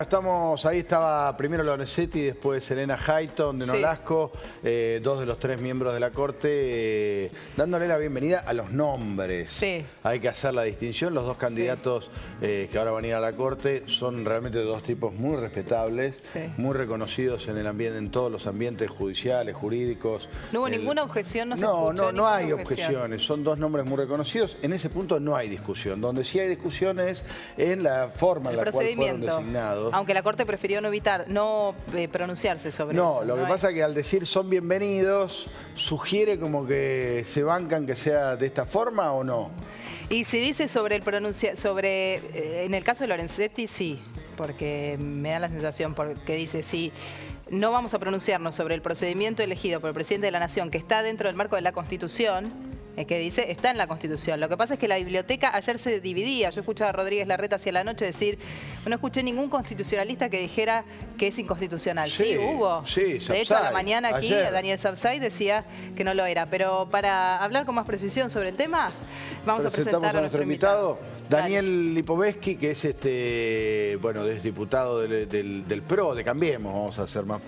Estamos, ahí estaba primero Lorenzetti, después Elena Hayton de Nolasco, dos de los tres miembros de la Corte, dándole la bienvenida a los nombres. Sí. Hay que hacer la distinción. Los dos candidatos que ahora van a ir a la Corte son realmente dos tipos muy respetables, muy reconocidos en el ambiente, en todos los ambientes judiciales, jurídicos. No hubo ninguna objeción, no hay objeciones. Son dos nombres muy reconocidos. En ese punto no hay discusión. Donde sí hay discusión es en la forma en la cual fueron designados. Aunque la Corte prefirió no pronunciarse sobre eso. No, lo que pasa es que al decir son bienvenidos, sugiere como que se bancan que sea de esta forma o no. Y se dice sobre el en el caso de Lorenzetti, sí, porque me da la sensación porque dice sí. No vamos a pronunciarnos sobre el procedimiento elegido por el presidente de la Nación, que está dentro del marco de la Constitución, que dice, está en la Constitución. Lo que pasa es que la biblioteca ayer se dividía. Yo escuchaba a Rodríguez Larreta hacia la noche decir, no escuché ningún constitucionalista que dijera que es inconstitucional. Sí, hubo. Sí, de hecho, a la mañana aquí, Daniel Sapsay decía que no lo era. Pero para hablar con más precisión sobre el tema, vamos a presentar a nuestro invitado. Daniel Lipovetsky, que es bueno, es diputado del PRO, de Cambiemos, vamos a ser más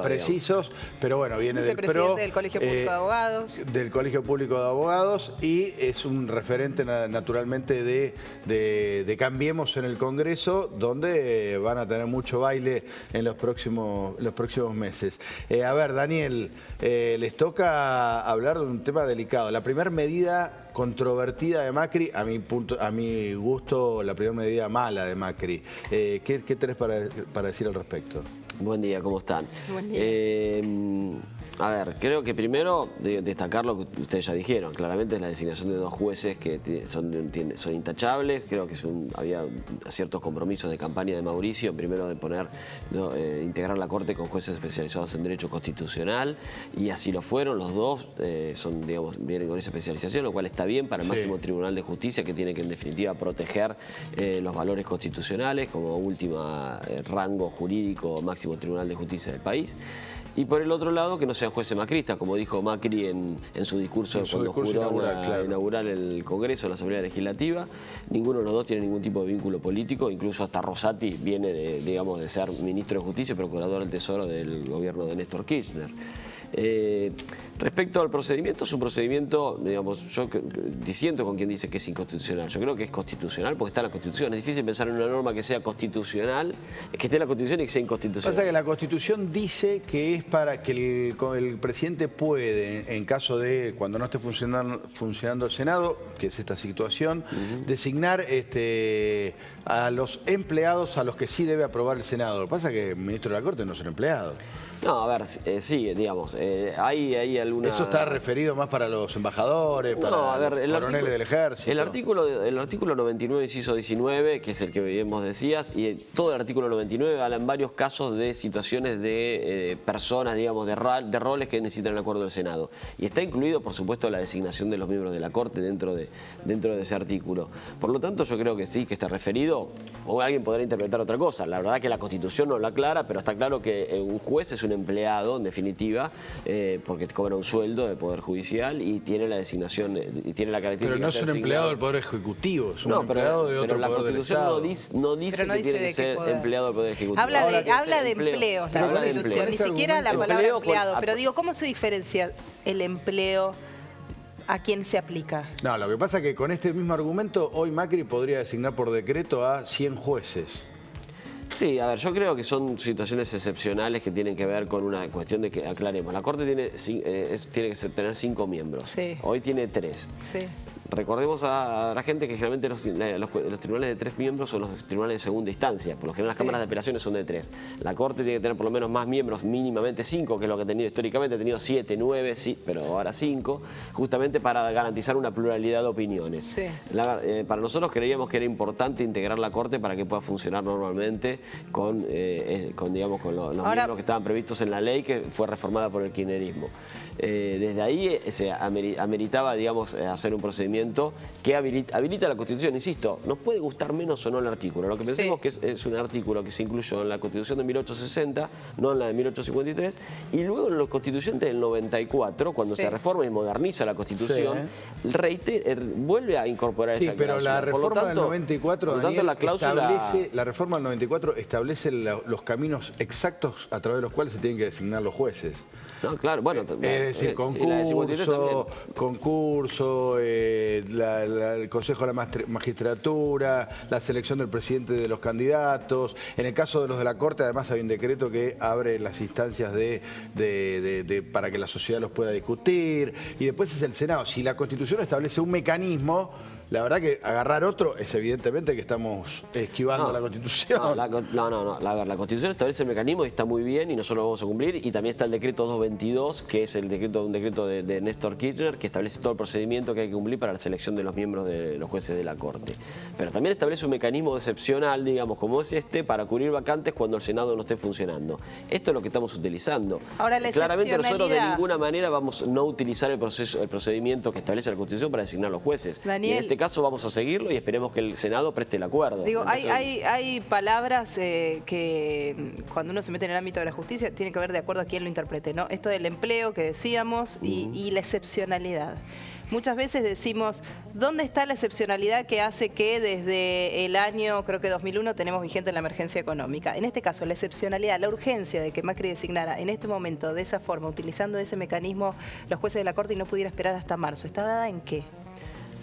precisos, pero bueno, viene del PRO. Vicepresidente del Colegio Público de Abogados. Del Colegio Público de Abogados, y es un referente naturalmente de Cambiemos en el Congreso, donde van a tener mucho baile en los próximos meses. A ver, Daniel, les toca hablar de un tema delicado. La primera medida controvertida de Macri, a mi gusto, la primera medida mala de Macri. ¿Qué tenés para decir al respecto? Buen día, ¿cómo están? Buen día. A ver, creo que primero destacar lo que ustedes ya dijeron. Claramente es la designación de dos jueces que son intachables. Creo que había ciertos compromisos de campaña de Mauricio, primero de integrar la Corte con jueces especializados en Derecho Constitucional, y así lo fueron. Los dos vienen con esa especialización, lo cual está bien para el máximo Tribunal de Justicia, que tiene que en definitiva proteger los valores constitucionales como último rango jurídico máximo Tribunal de Justicia del país. Y por el otro lado, que no sean jueces macristas, como dijo Macri en su discurso cuando juró inaugurar el Congreso, la Asamblea Legislativa. Ninguno de los dos tiene ningún tipo de vínculo político, incluso hasta Rosati viene de ser ministro de Justicia y procurador del Tesoro del gobierno de Néstor Kirchner. Respecto al procedimiento, es un procedimiento, yo disiento con quien dice que es inconstitucional. Yo creo que es constitucional porque está en la Constitución. Es difícil pensar en una norma que sea constitucional, que esté en la Constitución y que sea inconstitucional. Pasa que la Constitución dice que es para que el presidente puede, en caso de cuando no esté funcionando el Senado, que es esta situación, designar a los empleados a los que sí debe aprobar el Senado. Lo que pasa es que el ministro de la Corte no es un empleado. No, a ver, sí, digamos, hay alguna... ¿Eso está referido más para los embajadores, para los coroneles del ejército? El artículo 99, inciso 19, que es el que bien vos decías, y todo el artículo 99 habla en varios casos de situaciones de personas, digamos, de roles que necesitan el acuerdo del Senado. Y está incluido, por supuesto, la designación de los miembros de la Corte dentro de ese artículo. Por lo tanto, yo creo que sí, que está referido, o alguien podrá interpretar otra cosa. La verdad que la Constitución no lo aclara, pero está claro que un juez es un empleado, en definitiva, porque cobra un sueldo del Poder Judicial y tiene la designación, y tiene la característica. Pero no es un empleado del Poder Ejecutivo, es un empleado de otro poder del Estado. Pero la Constitución no dice que tiene que ser empleado del Poder Ejecutivo. Habla de empleos, la Constitución, ni siquiera la palabra empleado. Pero digo, ¿cómo se diferencia el empleo a quién se aplica? No, lo que pasa es que con este mismo argumento, hoy Macri podría designar por decreto a 100 jueces. Sí, a ver, yo creo que son situaciones excepcionales que tienen que ver con una cuestión de que aclaremos. La Corte tiene que tener 5 miembros. Sí. Hoy tiene 3. Sí. Recordemos a la gente que generalmente los tribunales de 3 miembros son los tribunales de segunda instancia. Por lo general las cámaras de apelaciones son de 3. La Corte tiene que tener por lo menos más miembros, mínimamente 5, que es lo que ha tenido históricamente. Ha tenido 7, 9, sí, pero ahora 5, justamente para garantizar una pluralidad de opiniones. Sí. Para nosotros creíamos que era importante integrar la Corte para que pueda funcionar normalmente con los miembros que estaban previstos en la ley que fue reformada por el kirchnerismo. Desde ahí se ameritaba, digamos, hacer un procedimiento procedimiento que habilita la Constitución. Insisto, nos puede gustar menos o no el artículo. Lo que pensemos que es un artículo que se incluyó en la Constitución de 1860, no en la de 1853, y luego en la Constituyente del 94, cuando se reforma y moderniza la Constitución, vuelve a incorporar esa cláusula. Pero la reforma del 94, Daniel, la reforma del 94 establece los caminos exactos a través de los cuales se tienen que designar los jueces. No, claro, bueno, es decir, concurso, el Consejo de la Magistratura, la selección del presidente de los candidatos. En el caso de los de la Corte, además hay un decreto que abre las instancias para que la sociedad los pueda discutir. Y después es el Senado. Si la Constitución establece un mecanismo, la verdad que agarrar otro es evidentemente que estamos esquivando la Constitución. La Constitución establece el mecanismo y está muy bien y nosotros lo vamos a cumplir. Y también está el decreto 222, que es un decreto de Néstor Kirchner, que establece todo el procedimiento que hay que cumplir para la selección de los miembros de los jueces de la Corte. Pero también establece un mecanismo excepcional, digamos, como es para cubrir vacantes cuando el Senado no esté funcionando. Esto es lo que estamos utilizando. Ahora, claramente nosotros de ninguna manera vamos a no utilizar el procedimiento que establece la Constitución para designar los jueces. Daniel, y en este caso vamos a seguirlo y esperemos que el Senado preste el acuerdo. Digo, hay palabras que cuando uno se mete en el ámbito de la justicia tiene que ver de acuerdo a quién lo interprete, ¿no? Esto del empleo que decíamos y la excepcionalidad. Muchas veces decimos, ¿dónde está la excepcionalidad que hace que desde el año, creo que 2001, tenemos vigente la emergencia económica? En este caso, la excepcionalidad, la urgencia de que Macri designara en este momento, de esa forma, utilizando ese mecanismo, los jueces de la Corte y no pudiera esperar hasta marzo, ¿está dada en qué?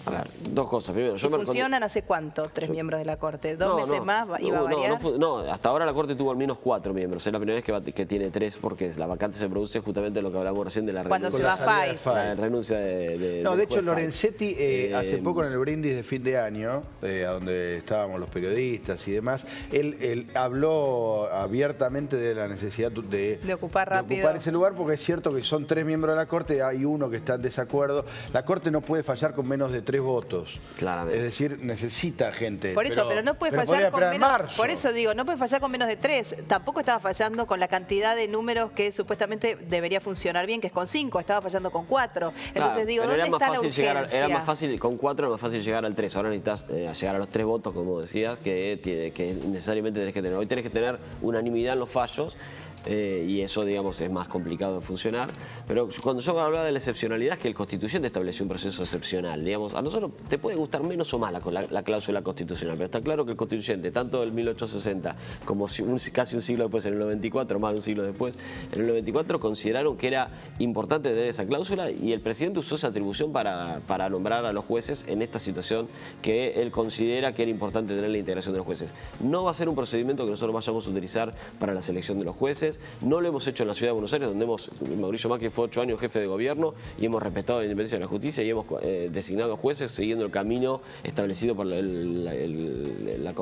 A ver, dos cosas. Primero, ¿Funcionan hace cuánto 3 miembros de la Corte? ¿2 meses más iba a variar? No, hasta ahora la Corte tuvo al menos 4 miembros. Es la primera vez que tiene 3 porque la vacante se produce justamente lo que hablamos recién de la renuncia. Cuando se va Fay. La renuncia de hecho Lorenzetti hace poco en el brindis de fin de año, a donde estábamos los periodistas y demás, él habló abiertamente de la necesidad de ocupar ese lugar, porque es cierto que son 3 miembros de la Corte, hay uno que está en desacuerdo. La Corte no puede fallar con menos de 3 votos. Claramente. Es decir, necesita gente. Por eso, pero no puede fallar con menos. Por eso digo, no puede fallar con menos de 3. Tampoco estaba fallando con la cantidad de números que supuestamente debería funcionar bien, que es con 5. Estaba fallando con 4. Entonces digo, ¿dónde está la urgencia? Era más fácil, con 4 era más fácil llegar al 3. Ahora necesitas llegar a los 3 votos, como decías, que necesariamente tenés que tener. Hoy tenés que tener unanimidad en los fallos. Y eso, digamos, es más complicado de funcionar. Pero cuando yo hablaba de la excepcionalidad, es que el constituyente estableció un proceso excepcional. Digamos, a nosotros te puede gustar menos o más la cláusula constitucional, pero está claro que el constituyente, tanto del 1860 como casi un siglo después, en el 94, más de un siglo después, en el 94 consideraron que era importante tener esa cláusula y el presidente usó esa atribución para nombrar a los jueces en esta situación que él considera que era importante tener la integración de los jueces. No va a ser un procedimiento que nosotros vayamos a utilizar para la selección de los jueces. No lo hemos hecho en la Ciudad de Buenos Aires, donde Mauricio Macri fue 8 años jefe de gobierno y hemos respetado la independencia de la justicia y hemos designado jueces siguiendo el camino establecido por la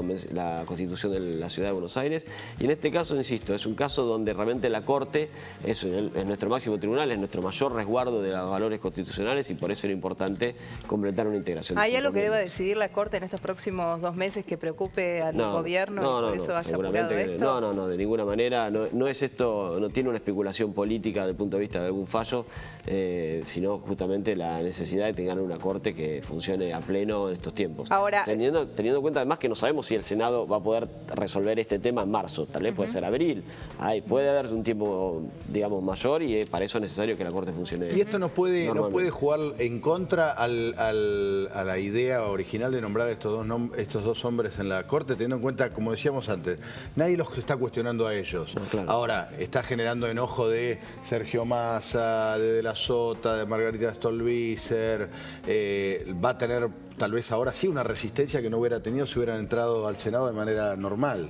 Constitución de la Ciudad de Buenos Aires. Y en este caso, insisto, es un caso donde realmente la Corte es nuestro máximo tribunal, es nuestro mayor resguardo de los valores constitucionales y por eso era importante completar una integración. ¿Hay algo que deba decidir la Corte en estos próximos 2 meses que preocupe al gobierno y por eso haya apurado esto? No, de ninguna manera. No es esto, no tiene una especulación política desde el punto de vista de algún fallo, sino justamente la necesidad de tener una Corte que funcione a pleno en estos tiempos. Ahora, teniendo en cuenta además que no sabemos si el Senado va a poder resolver este tema en marzo, tal vez puede ser abril, puede haber un tiempo, digamos, mayor y para eso es necesario que la Corte funcione. Y esto no puede jugar en contra a la idea original de nombrar estos dos hombres en la Corte, teniendo en cuenta, como decíamos antes, nadie los está cuestionando a ellos. No, claro. Ahora, está generando enojo de Sergio Massa, de la Sota, de Margarita Stolbizer, va a tener tal vez ahora sí una resistencia que no hubiera tenido si hubieran entrado al Senado de manera normal.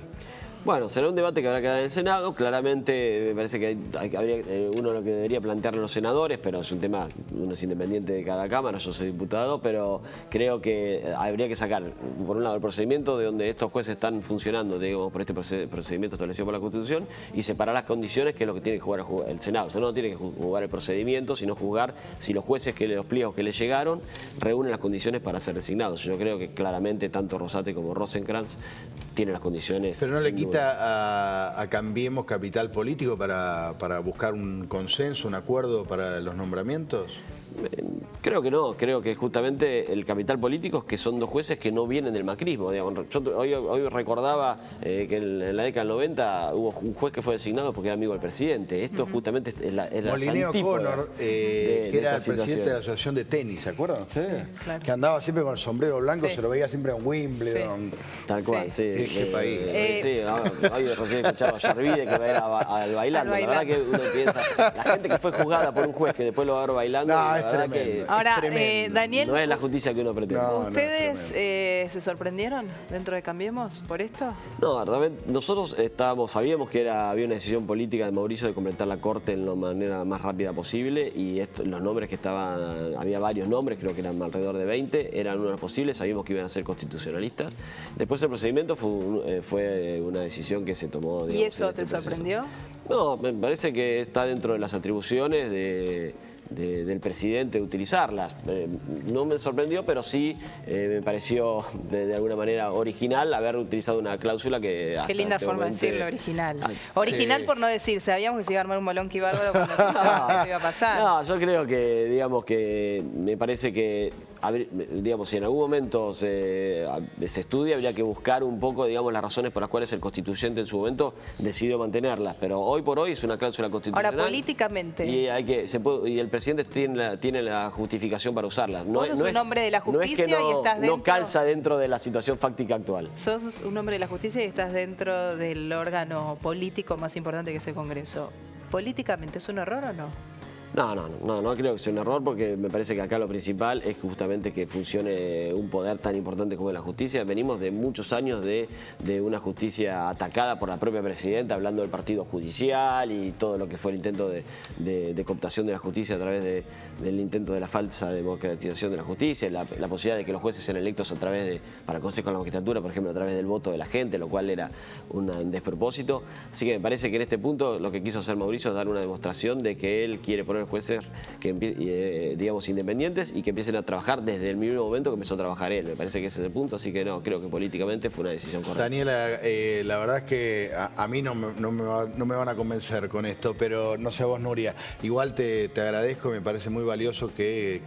Bueno, será un debate que habrá que dar en el Senado. Claramente me parece que habría uno lo que debería plantearlo a los senadores, pero es un tema, uno es independiente de cada Cámara, yo soy diputado, pero creo que habría que sacar, por un lado, el procedimiento de donde estos jueces están funcionando, digamos, por este procedimiento establecido por la Constitución, y separar las condiciones, que es lo que tiene que jugar el Senado. O sea, no tiene que jugar el procedimiento, sino juzgar si los jueces los pliegos que le llegaron reúnen las condiciones para ser designados. Yo creo que claramente tanto Rosate como Rosenkrantz tienen las condiciones. Pero no le quita a Cambiemos capital político para buscar un consenso, un acuerdo para los nombramientos. Creo que no, creo que justamente el capital político es que son dos jueces que no vienen del macrismo. Digamos. Yo hoy recordaba que en la década del 90 hubo un juez que fue designado porque era amigo del presidente. Esto justamente es la Molineo Connor, que era el presidente de la asociación de tenis, ¿se acuerdan ustedes? Sí, claro. Que andaba siempre con el sombrero blanco, se lo veía siempre en Wimbledon. Sí. Tal cual, sí. Qué país. Sí, hoy recién escuchaba a Yarvide que va a ir al bailando. La verdad que uno piensa, la gente que fue juzgada por un juez que después lo va a ver bailando, No, la es verdad tremendo. que Ahora, tremendo. Daniel, no es la justicia que uno pretende. No, ¿ustedes se sorprendieron dentro de Cambiemos por esto? No, realmente nosotros sabíamos que había una decisión política de Mauricio de completar la corte en la manera más rápida posible y los nombres que estaban, había varios nombres, creo que eran alrededor de 20, eran uno de los posibles, sabíamos que iban a ser constitucionalistas. Después el procedimiento fue una decisión que se tomó. ¿Y eso te sorprendió? No, me parece que está dentro de las atribuciones del presidente utilizarlas. No me sorprendió, pero sí me pareció de alguna manera original haber utilizado una cláusula que... Qué linda forma de decirlo, original. Original por no decir, sabíamos que se iba a armar un bolonqui bárbaro cuando iba a pasar. No, yo creo que, digamos que me parece que, digamos, si en algún momento se estudia, habría que buscar un poco, digamos, las razones por las cuales el constituyente en su momento decidió mantenerlas, pero hoy por hoy es una cláusula constitucional. Ahora, políticamente... Y el presidente tiene la justificación para usarla. Vos sos un hombre de la justicia y estás dentro... No calza dentro de la situación fáctica actual. Sos un hombre de la justicia y estás dentro del órgano político más importante que es el Congreso. ¿Políticamente es un error o no? No creo que sea un error porque me parece que acá lo principal es justamente que funcione un poder tan importante como la justicia. Venimos de muchos años de una justicia atacada por la propia presidenta, hablando del partido judicial y todo lo que fue el intento de cooptación de la justicia a través del intento de la falsa democratización de la justicia, la posibilidad de que los jueces sean electos para el Consejo de la Magistratura, por ejemplo, a través del voto de la gente, lo cual era un despropósito. Así que me parece que en este punto lo que quiso hacer Mauricio es dar una demostración de que él quiere poner jueces digamos independientes y que empiecen a trabajar desde el mismo momento que empezó a trabajar él. Me parece que ese es el punto, así que no, creo que políticamente fue una decisión correcta. Daniela, la verdad es que a mí no me van a convencer con esto, pero no sé a vos, Nuria, igual te agradezco, me parece muy valioso que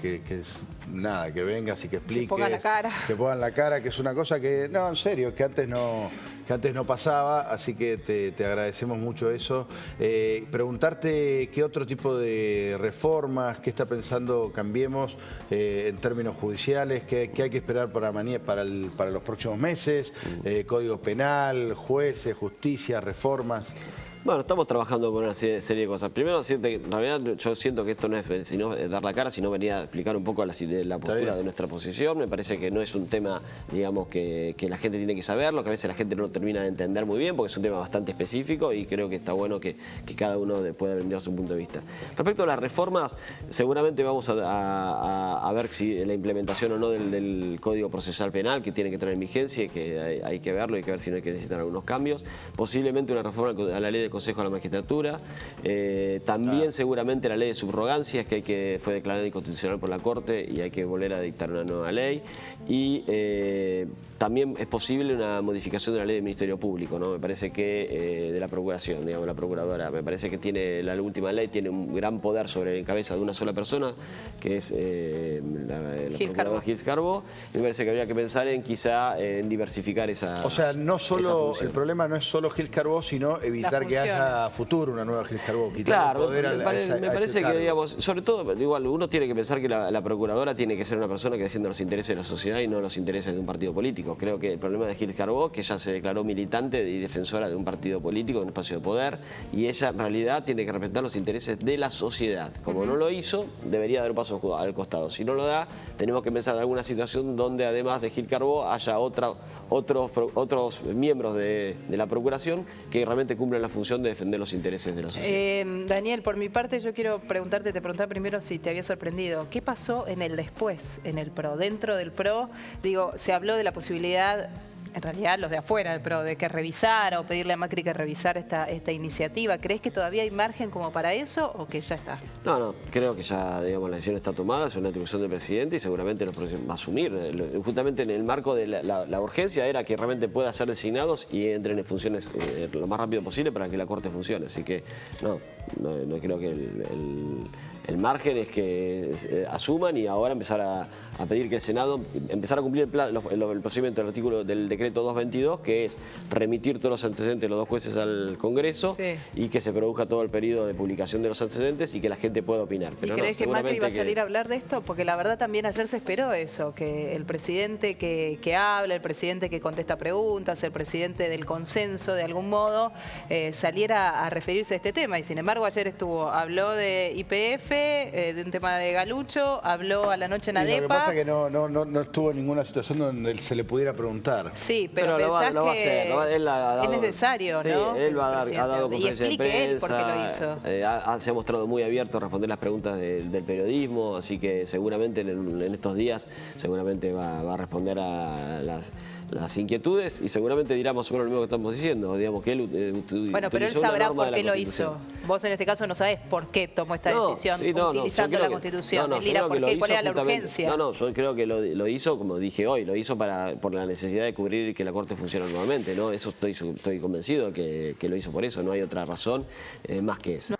vengas y que expliques. Que pongan la cara. Que pongan la cara, que es una cosa que, no, en serio, que antes no pasaba, así que te agradecemos mucho eso. Preguntarte qué otro tipo de reformas, qué está pensando Cambiemos en términos judiciales, qué hay que esperar para los próximos meses, Código Penal, jueces, justicia, reformas. Bueno, estamos trabajando con una serie de cosas. Primero, en realidad yo siento que esto no es sino dar la cara, sino venir a explicar un poco la postura de nuestra posición. Me parece que no es un tema, digamos, que la gente tiene que saberlo, que a veces la gente no lo termina de entender muy bien, porque es un tema bastante específico y creo que está bueno que cada uno pueda brindar su punto de vista. Respecto a las reformas, seguramente vamos a ver si la implementación o no del Código Procesal Penal, que tiene que entrar en vigencia, que hay que verlo, hay que ver si no hay que necesitar algunos cambios. Posiblemente una reforma a la ley de Consejo de la Magistratura, también seguramente la ley de subrogancias que fue declarada inconstitucional por la Corte y hay que volver a dictar una nueva ley, y también es posible una modificación de la ley del Ministerio Público, ¿no? Me parece que de la Procuración, digamos, la Procuradora, me parece que la última ley tiene un gran poder sobre la cabeza de una sola persona, que es la Procuradora Gils Carbó, y me parece que habría que pensar en quizá en diversificar esa. O sea, no solo el problema no es solo Gils Carbó, sino evitar que haya a futuro una nueva Gils Carbó. Claro, me parece que, digamos, sobre todo, igual uno tiene que pensar que la Procuradora tiene que ser una persona que defienda los intereses de la sociedad y no los intereses de un partido político. Creo que el problema de Gils Carbó, que ella se declaró militante y defensora de un partido político, de un espacio de poder, y ella en realidad tiene que representar los intereses de la sociedad. Como no lo hizo, debería dar un paso al costado. Si no lo da, tenemos que pensar en alguna situación donde además de Gils Carbó haya otros miembros de la Procuración que realmente cumplen la función de defender los intereses de la sociedad. Daniel, por mi parte yo quiero te preguntaba primero si te había sorprendido. ¿Qué pasó en el después, en el PRO? Dentro del PRO, digo, se habló de la posibilidad, en realidad los de afuera del PRO, de que revisara o pedirle a Macri que revisara esta iniciativa. ¿Crees que todavía hay margen como para eso o que ya está? No, creo que ya, digamos, la decisión está tomada, es una atribución del presidente y seguramente los próximos va a asumir. Justamente en el marco de la urgencia era que realmente pueda ser designados y entren en funciones lo más rápido posible para que la Corte funcione. Así que no creo que El margen es que asuman y ahora empezar a pedir que el Senado empezar a cumplir el procedimiento del artículo del decreto 222, que es remitir todos los antecedentes de los 2 jueces al Congreso y que se produzca todo el periodo de publicación de los antecedentes y que la gente pueda opinar. Pero ¿y crees que Macri iba a salir a hablar de esto? Porque la verdad también ayer se esperó eso, que el presidente que habla, el presidente que contesta preguntas, el presidente del consenso de algún modo, saliera a referirse a este tema. Y sin embargo ayer habló de YPF, de un tema de Galucho, habló a la noche en ADEPA. Lo que pasa es que no estuvo en ninguna situación donde se le pudiera preguntar. Sí, pero pensás lo va a hacer. Es necesario, sí, ¿no? Él ha dado conferencia de prensa. Él por qué lo hizo. Se ha mostrado muy abierto a responder las preguntas del periodismo, así que seguramente en estos días seguramente va a responder a las inquietudes y seguramente dirá más o menos lo mismo que estamos diciendo, digamos que él bueno, pero él sabrá por qué lo hizo. Vos en este caso no sabés por qué tomó esta decisión utilizando la Constitución. Él dirá por qué, cuál era la urgencia. Yo creo que lo hizo, como dije hoy, lo hizo por la necesidad de cubrir y que la Corte funcione nuevamente, ¿no? Eso estoy convencido que lo hizo por eso, no hay otra razón más que esa.